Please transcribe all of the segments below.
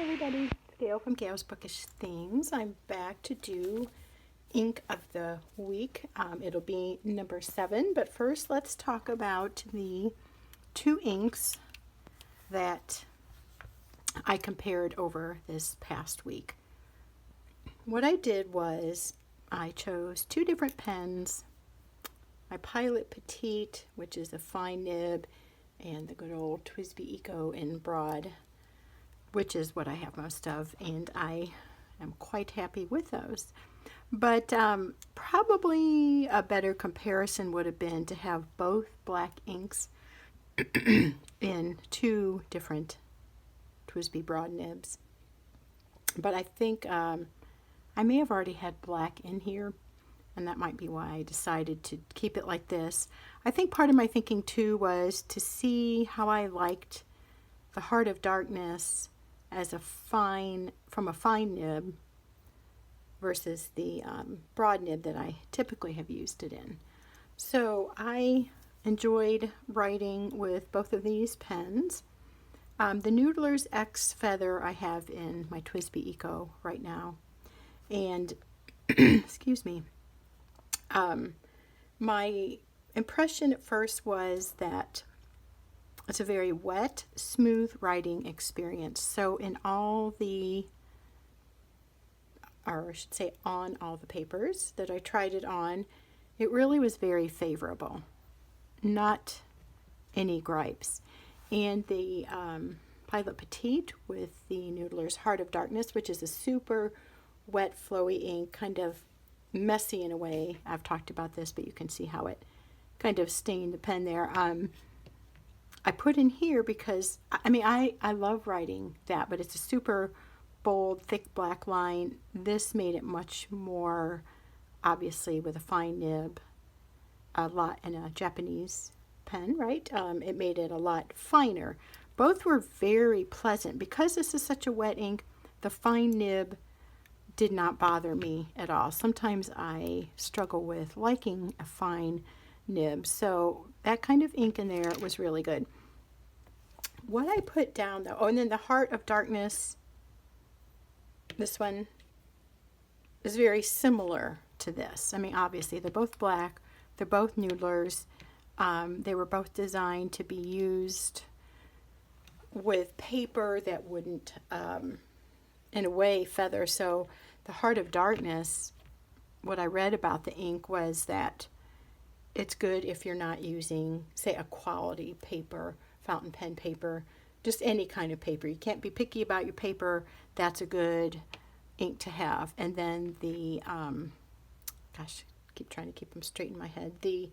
Everybody, it's Gail from Gail's Bookish Things. I'm back to do ink of the week. It'll be number 7, but first let's talk about the 2 inks that I compared over this past week. What I did was I chose 2 different pens, my Pilot Petite, which is a fine nib, and the good old TWSBI Eco in broad, which is what I have most of, and I am quite happy with those. But probably a better comparison would have been to have both black inks in 2 different TWSBI broad nibs. But I think I may have already had black in here, and that might be why I decided to keep it like this. I think part of my thinking too was to see how I liked the Heart of Darkness as from a fine nib versus the broad nib that I typically have used it in. So I enjoyed writing with both of these pens. The Noodlers X Feather I have in my TWSBI Eco right now, and excuse me, my impression at first was that it's a very wet, smooth writing experience. So in all the, or I should say on all the papers that I tried it on, it really was very favorable. Not any gripes. And the Pilot Petite with the Noodlers Heart of Darkness, which is a super wet, flowy ink, kind of messy in a way. I've talked about this, but you can see how it kind of stained the pen there. I put in here because, I love writing that, but it's a super bold, thick black line. This made it much more, obviously, with a fine nib, a lot, and a Japanese pen, right? It made it a lot finer. Both were very pleasant. Because this is such a wet ink, the fine nib did not bother me at all. Sometimes I struggle with liking a fine nib, so that kind of ink in there was really good. What I put down though, and then the Heart of Darkness, this one is very similar to this. Obviously they're both black, they're both Noodlers. They were both designed to be used with paper that wouldn't in a way feather. So the Heart of Darkness, what I read about the ink was that it's good if you're not using, say, a quality paper, fountain pen paper, just any kind of paper. You can't be picky about your paper. That's a good ink to have. And then the, gosh, I keep trying to keep them straight in my head. The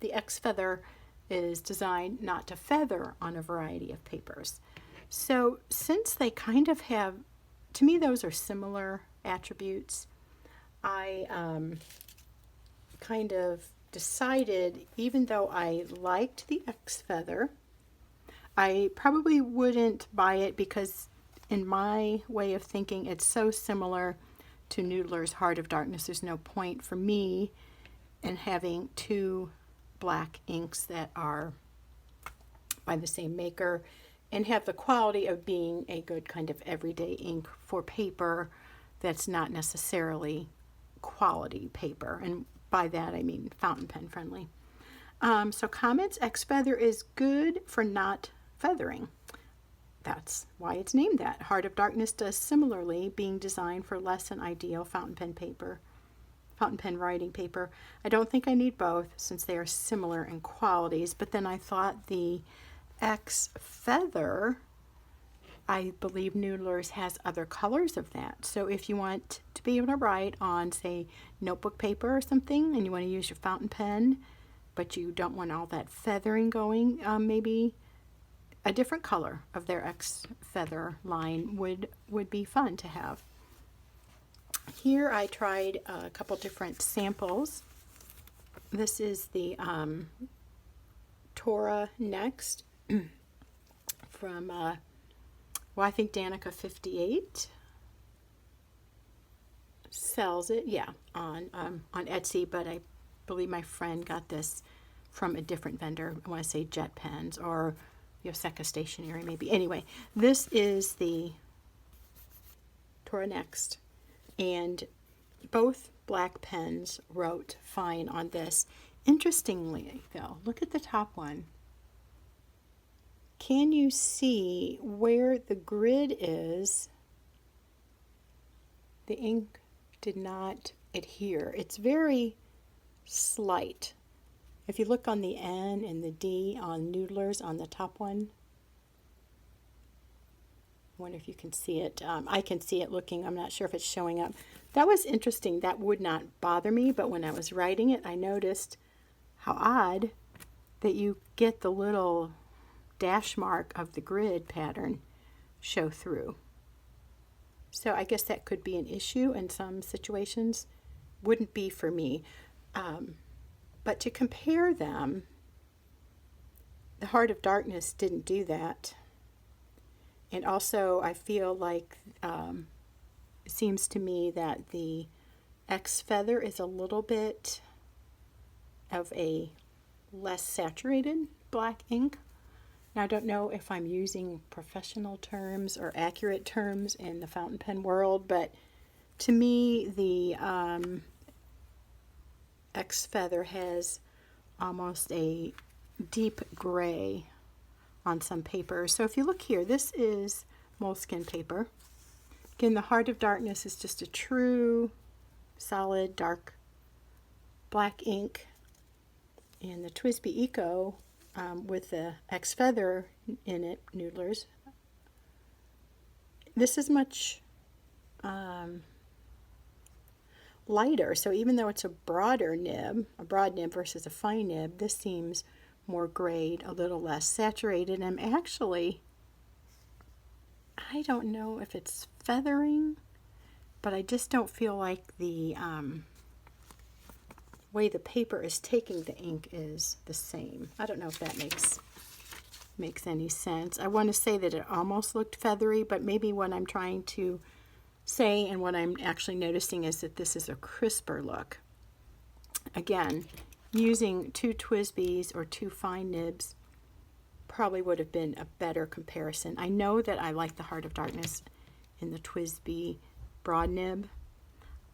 X Feather is designed not to feather on a variety of papers. So since they kind of have, to me, those are similar attributes, I kind of decided, even though I liked the X Feather, I probably wouldn't buy it because in my way of thinking, it's so similar to Noodler's Heart of Darkness. There's no point for me in having 2 black inks that are by the same maker and have the quality of being a good kind of everyday ink for paper that's not necessarily quality paper. And by that I mean fountain pen friendly. So Comet's X Feather is good for not feathering. That's why it's named that. Heart of Darkness does similarly, being designed for less than ideal fountain pen paper, fountain pen writing paper. I don't think I need both since they are similar in qualities, but then I thought the X Feather, I believe Noodlers has other colors of that. So if you want to be able to write on, say, notebook paper or something, and you want to use your fountain pen, but you don't want all that feathering going, maybe a different color of their X Feather line would be fun to have. Here I tried a couple different samples. This is the Tora Next from I think Danica 58 sells it, on Etsy, but I believe my friend got this from a different vendor. I want to say Jet Pens or Yoseka Stationery maybe. Anyway, this is the Next. And both black pens wrote fine on this. Interestingly, though, look at the top one. Can you see where the grid is? The ink did not adhere. It's very slight. If you look on the N and the D on Noodlers on the top one, I wonder if you can see it. I can see it looking. I'm not sure if it's showing up. That was interesting. That would not bother me, but when I was writing it, I noticed how odd that you get the little dash mark of the grid pattern show through. So I guess that could be an issue in some situations. Wouldn't be for me. But to compare them, the Heart of Darkness didn't do that. And also I feel like it seems to me that the X Feather is a little bit of a less saturated black ink. Now, I don't know if I'm using professional terms or accurate terms in the fountain pen world, but to me, the X Feather has almost a deep gray on some paper. So if you look here, this is moleskin paper. Again, the Heart of Darkness is just a true, solid, dark black ink. And the TWSBI Eco with the X Feather in it, Noodlers, this is much lighter. So even though it's a broad nib versus a fine nib, this seems more grayed, a little less saturated. And actually, I don't know if it's feathering, but I just don't feel like the way the paper is taking the ink is the same. I don't know if that makes any sense. I want to say that it almost looked feathery, but maybe what I'm trying to say and what I'm actually noticing is that this is a crisper look. Again, using two TWSBIs or two fine nibs probably would have been a better comparison. I know that I like the Heart of Darkness in the TWSBI broad nib,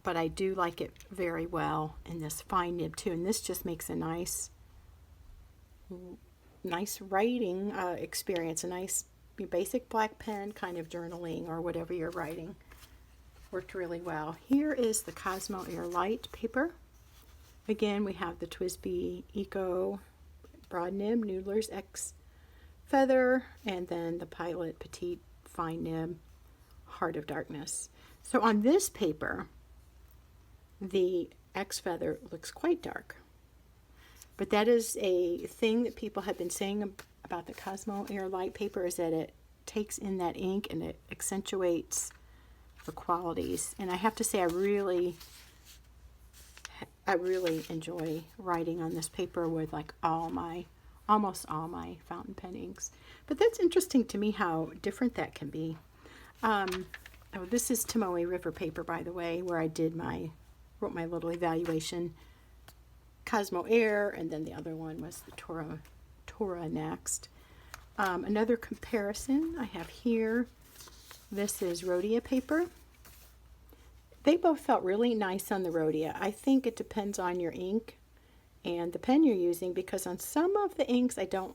but I do like it very well in this fine nib too. And this just makes a nice writing experience, a nice basic black pen kind of journaling or whatever you're writing. Worked really well. Here is the Cosmo Air Light paper. Again, we have the TWSBI Eco broad nib, Noodlers X Feather, and then the Pilot Petite fine nib, Heart of Darkness. So on this paper, the X Feather looks quite dark. But that is a thing that people have been saying about the Cosmo Air Light paper, is that it takes in that ink and it accentuates the qualities. And I have to say I really enjoy writing on this paper with like almost all my fountain pen inks. But that's interesting to me how different that can be. Oh, this is Tomoe River paper, by the way, where I wrote my little evaluation. Cosmo Air, and then the other one was the Tora Next. Another comparison I have here, this is Rhodia paper. They both felt really nice on the Rhodia. I think it depends on your ink and the pen you're using, because on some of the inks I don't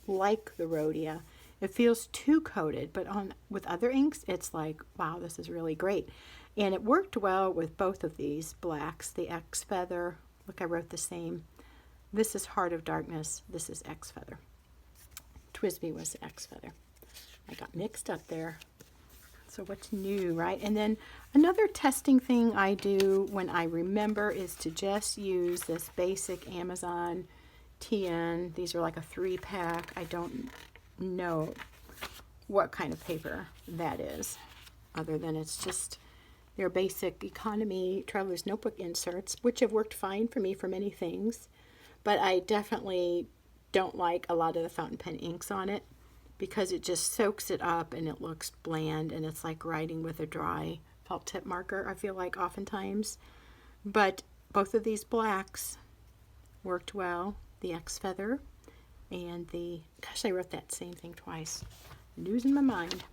like the Rhodia. It feels too coated, but with other inks it's like, wow, this is really great. And it worked well with both of these blacks, the X Feather. Look, I wrote the same. This is Heart of Darkness. This is X Feather. TWSBI was X Feather. I got mixed up there. So what's new, right? And then another testing thing I do when I remember is to just use this basic Amazon TN. These are like a 3-pack. I don't know what kind of paper that is, other than it's just their basic economy traveler's notebook inserts, which have worked fine for me for many things. But I definitely don't like a lot of the fountain pen inks on it, because it just soaks it up and it looks bland, and it's like writing with a dry felt tip marker, I feel like, oftentimes. But both of these blacks worked well, the X Feather and the, gosh, I wrote that same thing twice. I'm losing my mind.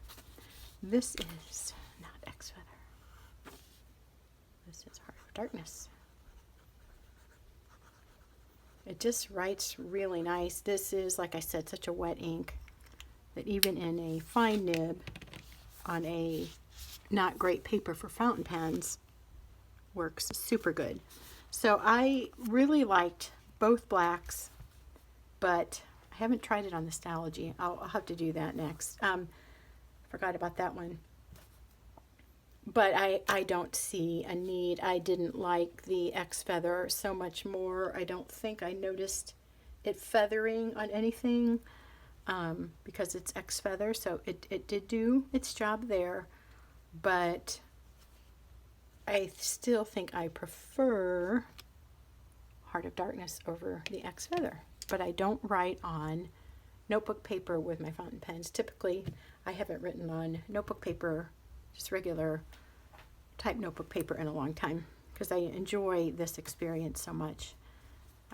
This is not X Feather. Darkness. It just writes really nice. This is, like I said, such a wet ink that even in a fine nib on a not great paper for fountain pens works super good. So I really liked both blacks, but I haven't tried it on the Stalogy. I'll have to do that next. Forgot about that one. But I don't see a need. I didn't like the X feather so much more. I don't think I noticed it feathering on anything because it's X feather. So it did do its job there. But I still think I prefer Heart of Darkness over the X feather. But I don't write on notebook paper with my fountain pens. Typically, I haven't written on notebook paper, just regular type notebook paper, in a long time because I enjoy this experience so much.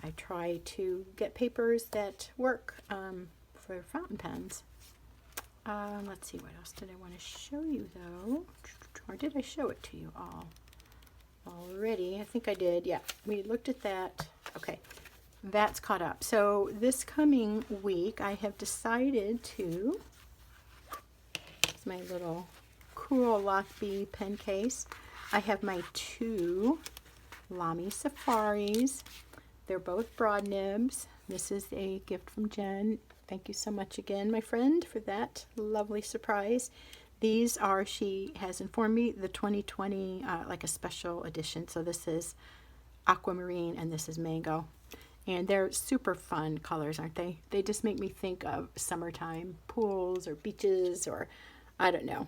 I try to get papers that work for fountain pens. Let's see, what else did I want to show you though? Or did I show it to you all already? I think I did. Yeah, we looked at that. Okay, that's caught up. So this coming week I have decided to, it's my little cool Lockbee pen case. I have my two Lamy Safaris. They're both broad nibs. This is a gift from Jen. Thank you so much again, my friend, for that lovely surprise. These are, she has informed me, the 2020 like a special edition. So this is aquamarine and this is mango. And they're super fun colors, aren't they? They just make me think of summertime pools or beaches or I don't know.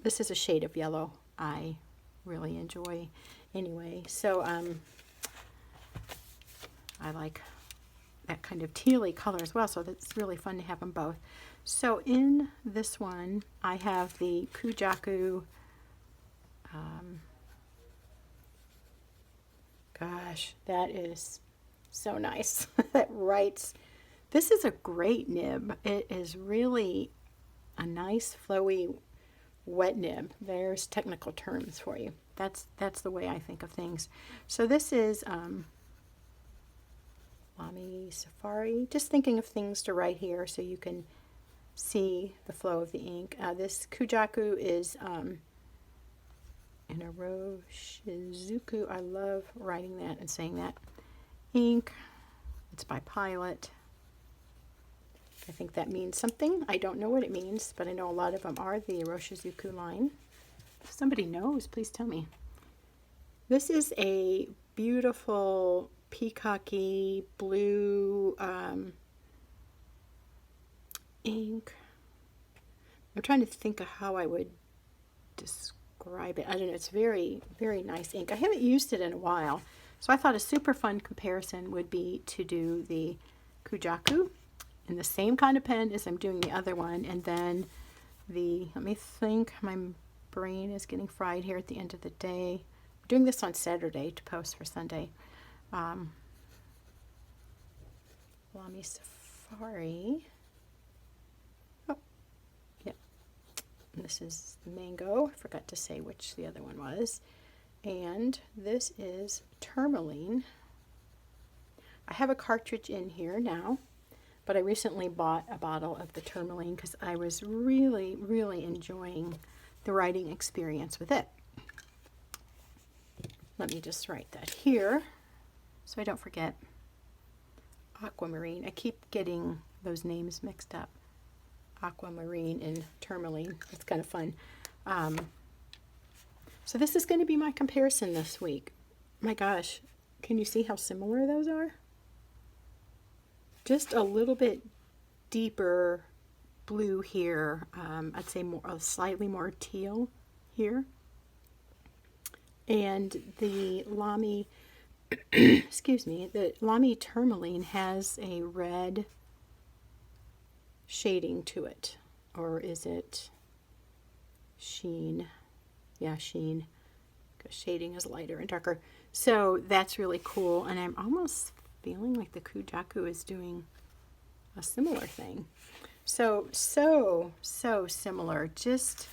This is a shade of yellow I really enjoy anyway. So I like that kind of tealy color as well. So that's really fun to have them both. So in this one, I have the Kujaku, gosh, that is so nice. That writes, this is a great nib. It is really a nice flowy wet nib. There's technical terms for you. That's the way I think of things. So this is Lamy Safari. Just thinking of things to write here so you can see the flow of the ink. This Kujaku is in a Roshizuku. I love writing that and saying that. Ink. It's by Pilot. I think that means something. I don't know what it means, but I know a lot of them are the Roshizuku line. If somebody knows, please tell me. This is a beautiful peacocky blue ink. I'm trying to think of how I would describe it. I don't know. It's very, very nice ink. I haven't used it in a while, so I thought a super fun comparison would be to do the Kujaku in the same kind of pen as I'm doing the other one, and then let me think, my brain is getting fried here at the end of the day. I'm doing this on Saturday to post for Sunday. Lamy Safari. Oh, yeah. And this is the mango. I forgot to say which the other one was. And this is Tourmaline. I have a cartridge in here now, but I recently bought a bottle of the Tourmaline because I was really, really enjoying the writing experience with it. Let me just write that here so I don't forget. Aquamarine. I keep getting those names mixed up. Aquamarine and Tourmaline. It's kind of fun. So this is going to be my comparison this week. My gosh, can you see how similar those are? Just a little bit deeper blue here. I'd say slightly more teal here. And the Lamy, excuse me, the Lamy Tourmaline has a red shading to it. Or is it sheen? Yeah, sheen. Because shading is lighter and darker. So that's really cool. And I'm almost feeling like the Kujaku is doing a similar thing. So similar. Just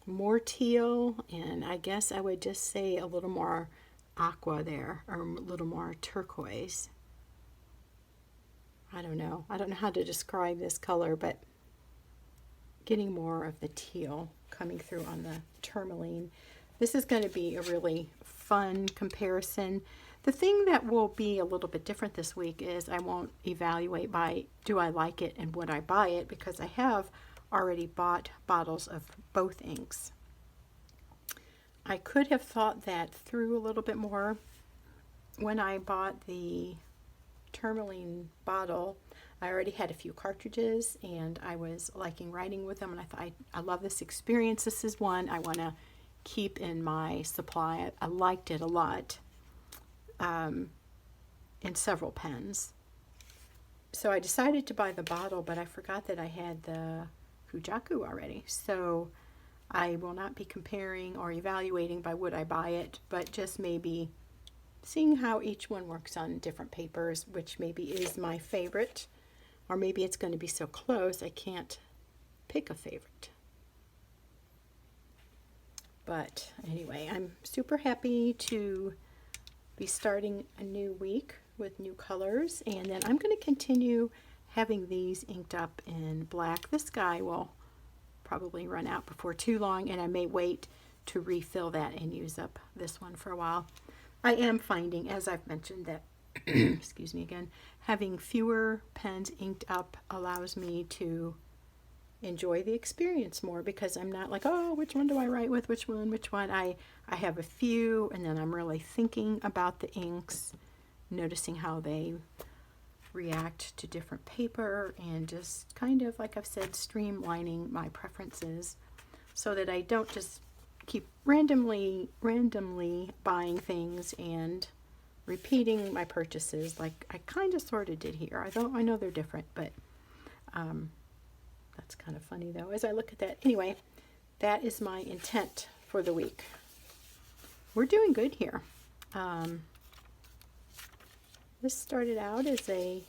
more teal, and I guess I would just say a little more aqua there, or a little more turquoise. I don't know. I don't know how to describe this color, but getting more of the teal coming through on the Tourmaline. This is going to be a really fun comparison. The thing that will be a little bit different this week is I won't evaluate by do I like it and would I buy it, because I have already bought bottles of both inks. I could have thought that through a little bit more. When I bought the Tourmaline bottle, I already had a few cartridges and I was liking writing with them, and I thought I love this experience. This is one I want to keep in my supply. I liked it a lot, in several pens. So I decided to buy the bottle, but I forgot that I had the Kujaku already. So I will not be comparing or evaluating by would I buy it, but just maybe seeing how each one works on different papers, which maybe is my favorite, or maybe it's going to be so close I can't pick a favorite. But anyway, I'm super happy to be starting a new week with new colors, and then I'm going to continue having these inked up in black. This guy will probably run out before too long, and I may wait to refill that and use up this one for a while. I am finding, as I've mentioned, that excuse me again, having fewer pens inked up allows me to enjoy the experience more, because I'm not like, oh, which one do I write with, which one. I have a few, and then I'm really thinking about the inks, noticing how they react to different paper, and just kind of, like I've said, streamlining my preferences so that I don't just keep randomly buying things and repeating my purchases like I kind of sort of did here. I know they're different, but that's kind of funny though as I look at that. Anyway, that is my intent for the week. We're doing good here. This started out as a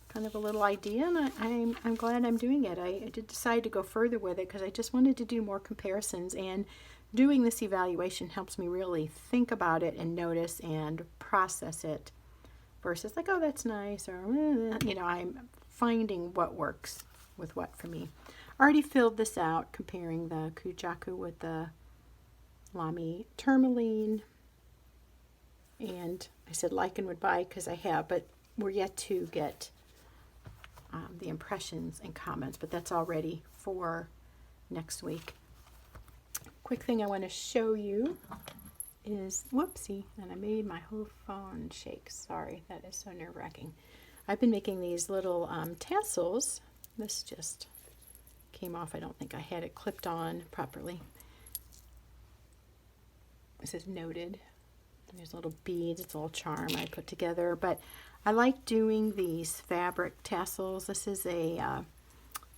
kind of a little idea, and I'm glad I'm doing it. I did decide to go further with it because I just wanted to do more comparisons, and doing this evaluation helps me really think about it and notice and process it versus like, oh, that's nice, or I'm finding what works with what for me. I already filled this out comparing the Kujaku with the Lamy Tourmaline, and I said like and would buy because I have, but we're yet to get the impressions and comments, but that's all ready for next week. Quick thing I want to show you is, whoopsie, and I made my whole phone shake. Sorry, that is so nerve-wracking. I've been making these little tassels. This just came off. I don't think I had it clipped on properly. This is noted. There's little beads. It's all charm I put together, but I like doing these fabric tassels. This is a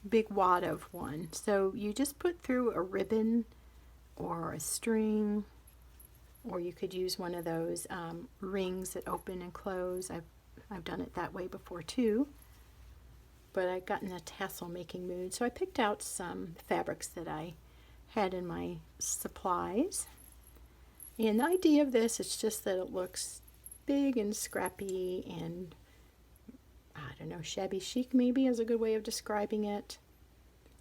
big wad of one. So you just put through a ribbon or a string, or you could use one of those rings that open and close. I've done it that way before too, but I got in a tassel making mood, so I picked out some fabrics that I had in my supplies. And the idea of this is just that it looks big and scrappy and, I don't know, shabby chic maybe is a good way of describing it.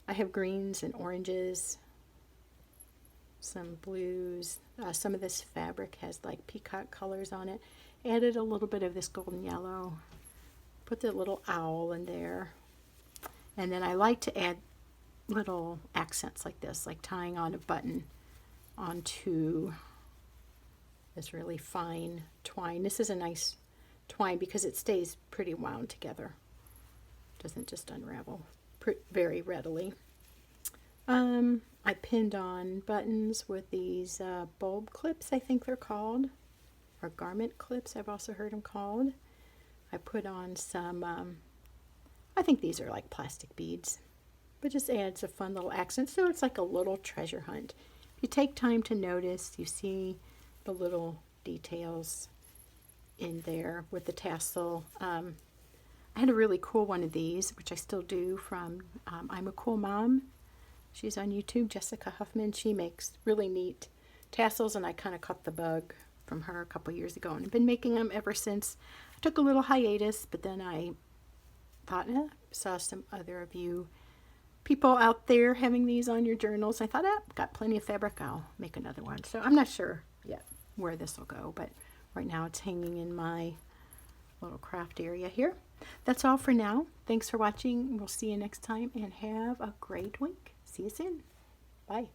I have greens and oranges, some blues. Some of this fabric has like peacock colors on it. Added a little bit of this golden yellow. Put the little owl in there. And then I like to add little accents like this, like tying on a button onto this really fine twine. This is a nice twine because it stays pretty wound together. Doesn't just unravel very readily. I pinned on buttons with these bulb clips, I think they're called, or garment clips, I've also heard them called. I put on some, I think these are like plastic beads, but just adds a fun little accent. So it's like a little treasure hunt. If you take time to notice, you see the little details in there with the tassel. I had a really cool one of these, which I still do, from I'm a Cool Mom. She's on YouTube, Jessica Huffman. She makes really neat tassels, and I kind of caught the bug from her a couple years ago, and I've been making them ever since. I took a little hiatus, but then I thought, saw some other of you people out there having these on your journals. I thought, got plenty of fabric, I'll make another one. So I'm not sure yet where this will go, but right now it's hanging in my little craft area here. That's all for now. Thanks for watching. We'll see you next time, and have a great week. See you soon. Bye.